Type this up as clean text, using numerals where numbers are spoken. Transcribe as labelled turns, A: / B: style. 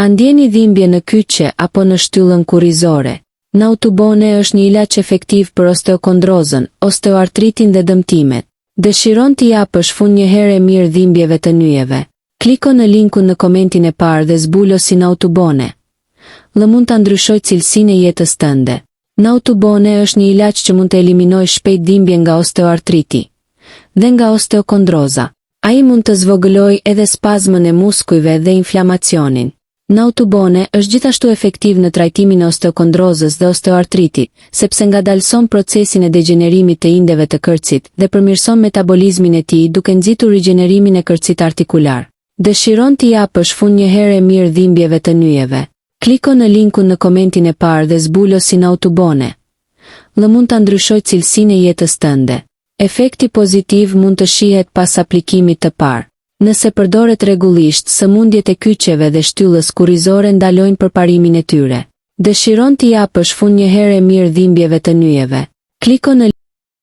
A: A ndjeni dhimbje në kyçe apo në shtyllën kurrizore? Nautubone është një ilaç efektiv për osteokondrozën, osteoartritin dhe dëmtimet. Dëshiron t'i japësh fund një herë e mirë dhimbjeve të nyjeve? Kliko në linkun në komentin e parë dhe zbulo si Nautubone. Dhe mund ta ndryshoj cilësinë e jetës tënde. Nautubone është një ilaç që mund të eliminojë shpejt dhimbje nga osteoartriti dhe nga osteokondroza. Ai mund të zvogëlojë edhe spazmën e muskujve dhe inflamacionin. Nautubone është gjithashtu efektiv në trajtimin e osteokondrozës dhe osteoartritit, sepse ngadalson procesin e degenerimit të indeve të kërcit dhe përmirëson metabolizmin e tij duke nxitur rigjenerimin e kërcit artikular. Dëshiron t'i japësh fund një herë e mirë dhimbjeve të nyjeve? Kliko në linkun në komentin e parë dhe zbulo si Nautubone. Dhe mund ta ndryshoj cilësinë e jetës tënde. Efekti pozitiv mund të shihet pas aplikimit të parë. Nëse përdoret rregullisht, sëmundjet e kyçeve dhe shtyllës kurrizore ndalojnë përparimin e tyre. Dëshiron t'i japësh fund një herë e mirë dhimbjeve të nyjeve? Kliko në